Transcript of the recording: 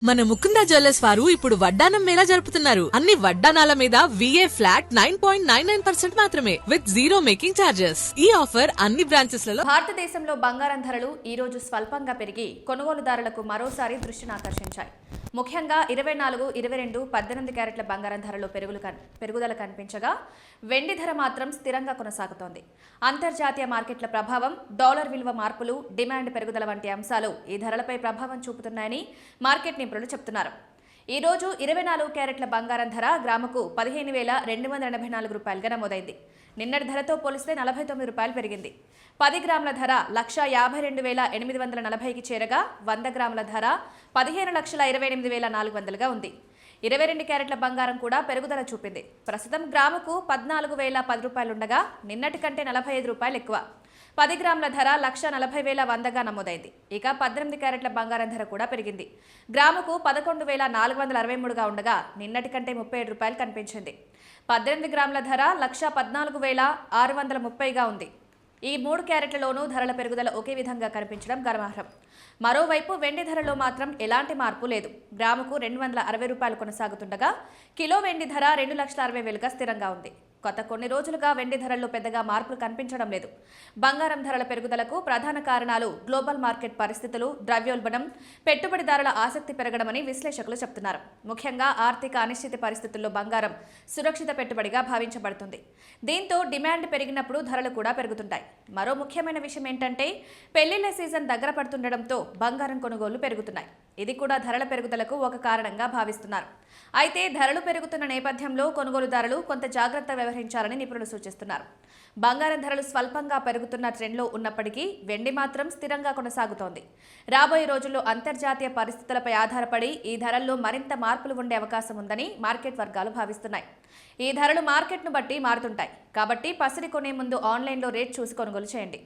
మన ముకుంద జ్యువెలర్స్ వారు ఇప్పుడు వడ్డానం మేళా జరుపుతున్నారు. అన్ని వడ్డానాల మీద VA ఫ్లాట్ 9.99% మాత్రమే విత్ జీరో మేకింగ్ చార్జెస్. ఈ ఆఫర్ అన్ని బ్రాంచెస్ లలో. భారతదేశంలో బంగారం ధరలు ఈ రోజు స్వల్పంగా పెరిగి కొనుగోలుదారులకు మరోసారి దృష్టిని ఆకర్షించాయి. ముఖ్యంగా 24, 22, 18 క్యారెట్ల బంగారం ధరలో పెరుగుదల కనిపించగా వెండి ధర మాత్రం స్థిరంగా కొనసాగుతోంది. అంతర్జాతీయ మార్కెట్ల ప్రభావం, డాలర్ విలువ మార్పులు, డిమాండ్ పెరుగుదల వంటి అంశాలు ఈ ధరలపై ప్రభావం చూపుతున్నాయని మార్కెట్ నిపుణులు చెబుతున్నారు. ఈ రోజు 24 క్యారెట్ల బంగారం ధర గ్రాముకు 15,284 రూపాయలుగా నమోదైంది. నిన్నటి ధరతో పోలిస్తే 49 రూపాయలు పెరిగింది. 10 గ్రాముల ధర 1,52,840కి చేరగా 100 గ్రాముల ధర 15,28,400గా ఉంది. 22 క్యారెట్ల బంగారం కూడా పెరుగుదల చూపింది. ప్రస్తుతం గ్రాముకు 14,010 రూపాయలుండగా నిన్నటి కంటే 45 రూపాయలు ఎక్కువ. 10 గ్రాముల ధర 1,40,100గా నమోదైంది. ఇక 18 క్యారెట్ల బంగారం ధర కూడా పెరిగింది. గ్రాముకు 11,463గా ఉండగా నిన్నటి కంటే 37 రూపాయలు కనిపించింది. 18 గ్రాముల ధర 1,14,630గా ఉంది. ఈ 3 క్యారెట్లలోనూ ధరల పెరుగుదల ఒకే విధంగా కనిపించడం గమనార్హం. మరోవైపు వెండి ధరలో మాత్రం ఎలాంటి మార్పు లేదు. గ్రాముకు 260 రూపాయలు కొనసాగుతుండగా కిలో వెండి ధర 2,60,000గా స్థిరంగా ఉంది. గత కొన్ని రోజులుగా వెండి ధరల్లో పెద్దగా మార్పులు కనిపించడం లేదు. బంగారం ధరల పెరుగుదలకు ప్రధాన కారణాలు గ్లోబల్ మార్కెట్ పరిస్థితులు, ద్రవ్యోల్బణం, పెట్టుబడిదారుల ఆసక్తి పెరగడమని విశ్లేషకులు చెబుతున్నారు. ముఖ్యంగా ఆర్థిక అనిశ్చిత పరిస్థితుల్లో బంగారం సురక్షిత పెట్టుబడిగా భావించబడుతుంది. దీంతో డిమాండ్ పెరిగినప్పుడు ధరలు కూడా పెరుగుతుంటాయి. మరో ముఖ్యమైన విషయం ఏంటంటే పెళ్లిళ్ల సీజన్ దగ్గర పడుతుండటంతో బంగారం కొనుగోళ్లు పెరుగుతున్నాయి. ఇది కూడా ధరల పెరుగుదలకు ఒక కారణంగా భావిస్తున్నారు. అయితే ధరలు పెరుగుతున్న నేపథ్యంలో కొనుగోలుదారులు కొంత జాగ్రత్త వ్యవహరించాలని నిపుణులు సూచిస్తున్నారు. బంగారం ధరలు స్వల్పంగా పెరుగుతున్న ట్రెండ్లో ఉన్నప్పటికీ వెండి మాత్రం స్థిరంగా కొనసాగుతోంది. రాబోయే రోజుల్లో అంతర్జాతీయ పరిస్థితులపై ఆధారపడి ఈ ధరల్లో మరింత మార్పులు ఉండే అవకాశం ఉందని మార్కెట్ వర్గాలు భావిస్తున్నాయి. ఈ ధరలు మార్కెట్ను బట్టి మారుతుంటాయి కాబట్టి పసిడి కొనే ముందు ఆన్లైన్లో రేట్ చూసి కొనుగోలు చేయండి.